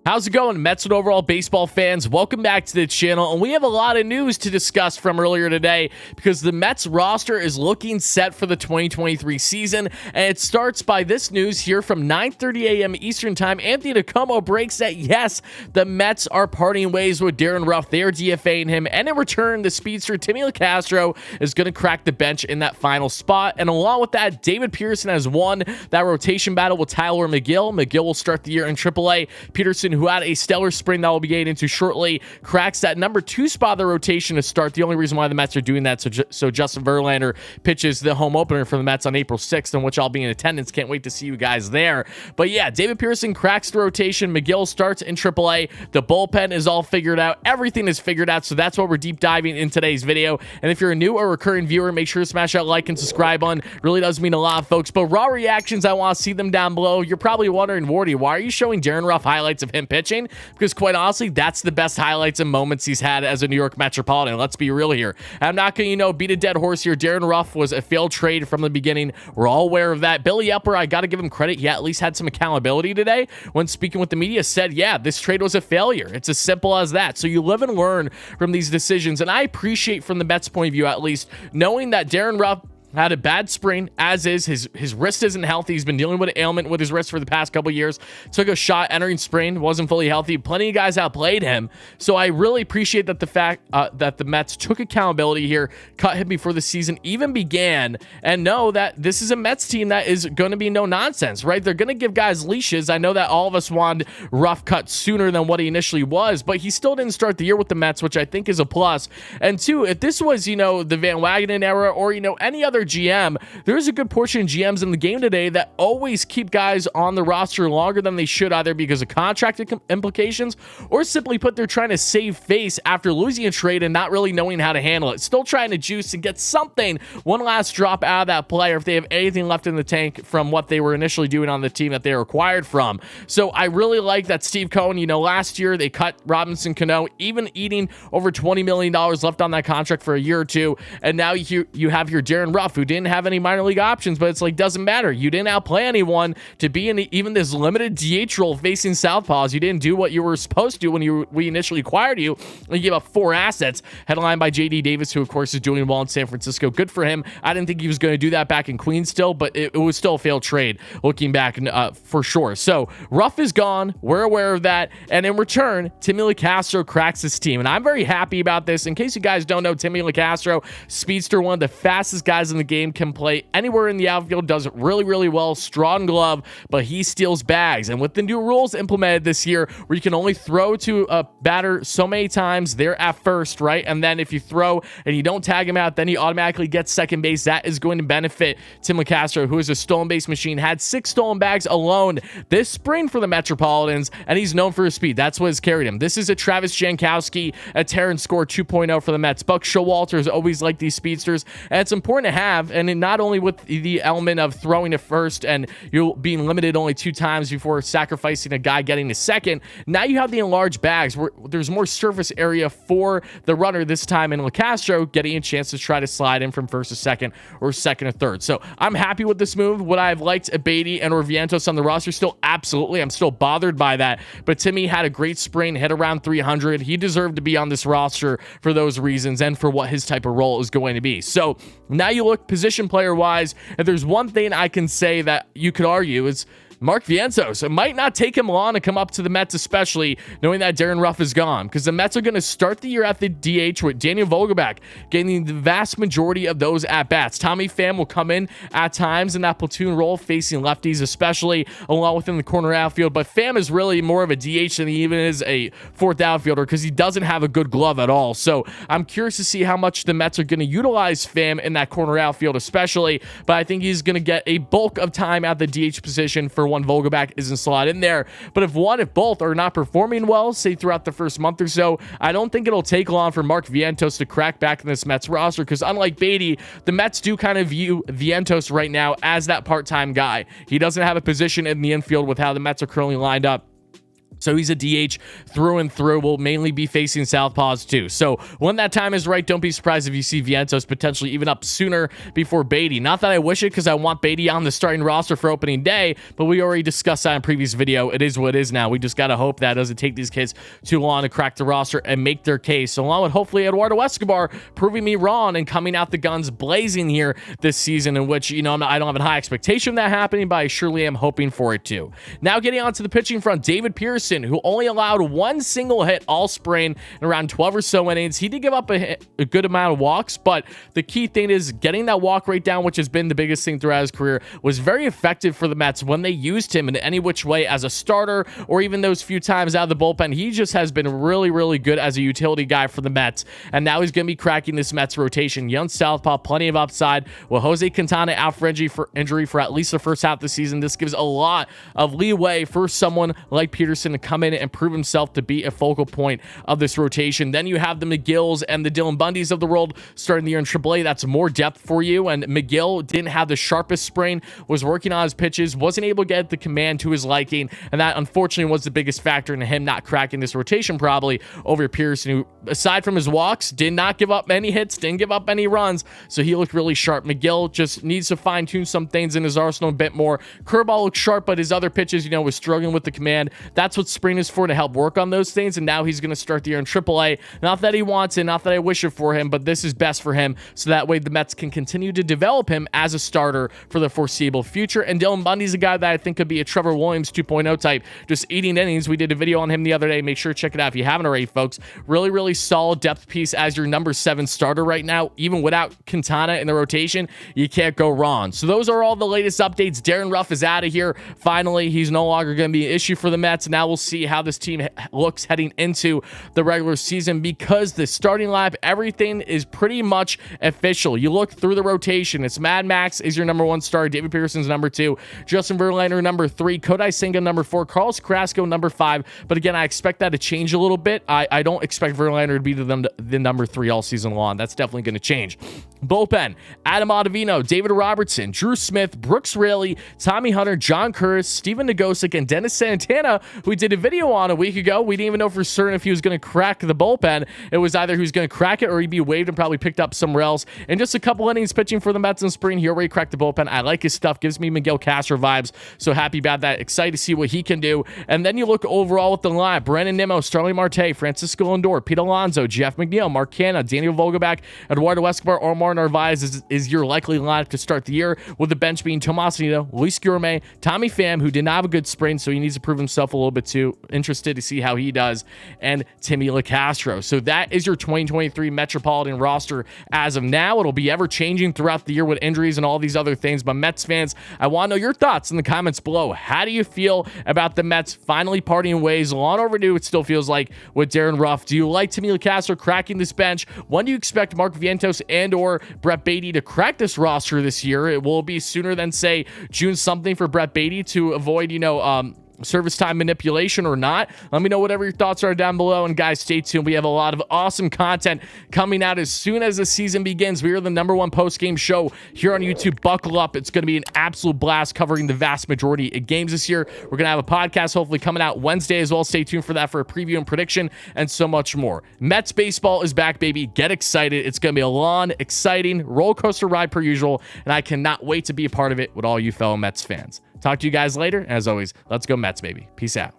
How's it going, Mets and overall baseball fans? Welcome back to the channel, and we have a lot of news to discuss from earlier today because the Mets roster is looking set for the 2023 season, and it starts by this news here from 9:30 a.m. Eastern Time. Anthony DeComo breaks that, yes, the Mets are parting ways with Darin Ruf. They are DFAing him, and in return, the speedster Timmy LeCastro is going to crack the bench in that final spot, and along with that, David Peterson has won that rotation battle with Tyler McGill. McGill will start the year in AAA. Peterson, who had a stellar spring that we'll be getting into shortly, cracks that number 2 spot of the rotation to start. The only reason why the Mets are doing that so Justin Verlander pitches the home opener for the Mets on April 6th, in which I'll be in attendance. Can't wait to see you guys there. But yeah, David Peterson cracks the rotation. McGill starts in AAA. The bullpen is all figured out. Everything is figured out, so that's what we're deep diving in today's video. And if you're a new or recurring viewer, make sure to smash that like and subscribe button. Really does mean a lot, folks. But raw reactions, I want to see them down below. You're probably wondering, Wardy, why are you showing Darin Ruf highlights of him pitching? Because quite honestly, that's the best highlights and moments he's had as a New York Metropolitan. Let's be real here. I'm not going to, beat a dead horse here. Darin Ruf was a failed trade from the beginning. We're all aware of that. Billy Epler, I got to give him credit. He at least had some accountability today when speaking with the media, said, yeah, this trade was a failure. It's as simple as that. So you live and learn from these decisions. And I appreciate, from the Mets' point of view at least, knowing that Darin Ruf had a bad spring, as is. His wrist isn't healthy. He's been dealing with an ailment with his wrist for the past couple of years. Took a shot entering spring, wasn't fully healthy. Plenty of guys outplayed him. So I really appreciate that the fact that the Mets took accountability here, cut him before the season even began, and know that this is a Mets team that is going to be no nonsense, right? They're going to give guys leashes. I know that all of us wanted Ruf cut sooner than what he initially was, but he still didn't start the year with the Mets, which I think is a plus. And two, if this was, the Van Wagenen era or, any other GM, there's a good portion of GMs in the game today that always keep guys on the roster longer than they should, either because of contract implications or simply put, they're trying to save face after losing a trade and not really knowing how to handle it. Still trying to juice and get something, one last drop out of that player if they have anything left in the tank from what they were initially doing on the team that they were acquired from. So I really like that Steve Cohen, last year they cut Robinson Cano, even eating over $20 million left on that contract for a year or two. And now you have your Darin Ruf, who didn't have any minor league options, but it's like, doesn't matter. You didn't outplay anyone to be in even this limited DH role facing southpaws. You didn't do what you were supposed to when we initially acquired you. And you gave up 4 assets, headlined by J.D. Davis, who of course is doing well in San Francisco. Good for him. I didn't think he was going to do that back in Queens still, but it was still a failed trade looking back for sure. So Ruf is gone. We're aware of that. And in return, Timmy LeCastro cracks his team. And I'm very happy about this. In case you guys don't know, Timmy LeCastro, speedster, one of the fastest guys in the game, can play anywhere in the outfield, does it really, really well, strong glove, but he steals bags. And with the new rules implemented this year, where you can only throw to a batter so many times, they're at first, right? And then if you throw and you don't tag him out, then he automatically gets second base. That is going to benefit Tim LeCastro, who is a stolen base machine, had 6 stolen bags alone this spring for the Metropolitans, and he's known for his speed. That's what has carried him. This is a Travis Jankowski, a Terrence Score 2.0 for the Mets. Buck Showalter is always like these speedsters, and it's important to have, and not only with the element of throwing to first and you're being limited only 2 times before sacrificing a guy getting to second, now you have the enlarged bags where there's more surface area for the runner this time in LeCastro, getting a chance to try to slide in from first to second or second to third. So I'm happy with this move. Would I have liked Abadi and or Vientos on the roster still? Absolutely. I'm still bothered by that, but Timmy had a great spring, hit around 300. He deserved to be on this roster for those reasons and for what his type of role is going to be. So now you look position player wise, if there's one thing I can say that you could argue is Mark Vientos. It might not take him long to come up to the Mets, especially knowing that Darin Ruf is gone, because the Mets are going to start the year at the DH with Daniel Vogelbach getting the vast majority of those at-bats. Tommy Pham will come in at times in that platoon role, facing lefties, especially along within the corner outfield, but Pham is really more of a DH than he even is a fourth outfielder because he doesn't have a good glove at all. So I'm curious to see how much the Mets are going to utilize Pham in that corner outfield especially, but I think he's going to get a bulk of time at the DH position for one Vogelbach isn't slotted in there. But if both are not performing well, say throughout the first month or so, I don't think it'll take long for Mark Vientos to crack back in this Mets roster, because unlike Beatty, the Mets do kind of view Vientos right now as that part-time guy. He doesn't have a position in the infield with how the Mets are currently lined up So he's a DH through and through. Will mainly be facing southpaws too. So when that time is right, don't be surprised if you see Vientos potentially even up sooner before Beatty. Not that I wish it, because I want Beatty on the starting roster for opening day, but we already discussed that in a previous video. It is what it is now. We just got to hope that it doesn't take these kids too long to crack the roster and make their case. Along with hopefully Eduardo Escobar proving me wrong and coming out the guns blazing here this season, in which, I don't have a high expectation of that happening, but I surely am hoping for it too. Now getting on to the pitching front, David Pearson, who only allowed one single hit all spring in around 12 or so innings. He did give up a good amount of walks, but the key thing is getting that walk rate down, which has been the biggest thing throughout his career, was very effective for the Mets when they used him in any which way as a starter, or even those few times out of the bullpen. He just has been really, really good as a utility guy for the Mets, and now he's going to be cracking this Mets rotation. Young southpaw, plenty of upside. With Jose Quintana out for injury for at least the first half of the season, this gives a lot of leeway for someone like Peterson to come in and prove himself to be a focal point of this rotation. Then you have the McGills and the Dylan Bundys of the world starting the year in AAA. That's more depth for you. And McGill didn't have the sharpest sprain, was working on his pitches, wasn't able to get the command to his liking, and that unfortunately was the biggest factor in him not cracking this rotation probably over Pearson, who, aside from his walks, did not give up any hits, didn't give up any runs, so he looked really sharp. McGill just needs to fine-tune some things in his arsenal a bit more. Curveball looks sharp, but his other pitches, was struggling with the command. That's what spring is for, to help work on those things, and now he's going to start the year in AAA. Not that he wants it, not that I wish it for him, but this is best for him, so that way the Mets can continue to develop him as a starter for the foreseeable future. And Dylan Bundy's a guy that I think could be a Trevor Williams 2.0 type, just eating innings. We did a video on him the other day. Make sure to check it out if you haven't already, folks. Really, really solid depth piece as your number 7 starter right now. Even without Quintana in the rotation, you can't go wrong. So those are all the latest updates. Darin Ruf is out of here. Finally, he's no longer going to be an issue for the Mets. Now we'll see how this team looks heading into the regular season, because the starting lineup, everything is pretty much official. You look through the rotation, it's Mad Max is your number 1 star, David Pearson's number 2, Justin Verlander number 3, Kodai Senga number 4, Carlos Carrasco number 5. But again, I expect that to change a little bit. I don't expect Verlander to be the number 3 all season long. That's definitely going to change. Bullpen, Adam Ottavino, David Robertson, Drew Smith, Brooks Raley, Tommy Hunter, John Curtis, Steven Nagosic, and Dennis Santana, who we did a video on a week ago. We didn't even know for certain if he was going to crack the bullpen. It was either he was going to crack it or he'd be waived and probably picked up somewhere else. And just a couple innings pitching for the Mets in spring, he already cracked the bullpen. I like his stuff. Gives me Miguel Castro vibes. So happy about that. Excited to see what he can do. And then you look overall with the line: Brandon Nimmo, Starling Marte, Francisco Lindor, Pete Alonso, Jeff McNeil, Mark Canha, Daniel Vogelbach, Eduardo Escobar, Omar Narvaez is your likely lineup to start the year, with the bench being Tomas Nido, Luis Gourmet, Tommy Pham, who did not have a good spring, so he needs to prove himself a little bit too. Interested to see how he does, and Timmy LaCastro. So that is your 2023 Metropolitan roster as of now. It'll be ever changing throughout the year with injuries and all these other things. But Mets fans, I want to know your thoughts in the comments below. How do you feel about the Mets finally parting ways? Long overdue, it still feels like, with Darin Ruf. Do you like Timmy LaCastro cracking this bench? When do you expect Mark Vientos and or Brett Beatty to crack this roster this year? It will be sooner than, say, June something for Brett Beatty to avoid, service time manipulation or not. Let me know whatever your thoughts are down below. And guys, stay tuned. We have a lot of awesome content coming out as soon as the season begins. We are the #1 post-game show here on YouTube. Buckle up. It's going to be an absolute blast covering the vast majority of games this year. We're going to have a podcast hopefully coming out Wednesday as well. Stay tuned for that, for a preview and prediction and so much more. Mets baseball is back, baby. Get excited. It's going to be a long, exciting roller coaster ride per usual, and I cannot wait to be a part of it with all you fellow Mets fans. Talk to you guys later. As always, let's go Mets, baby. Peace out.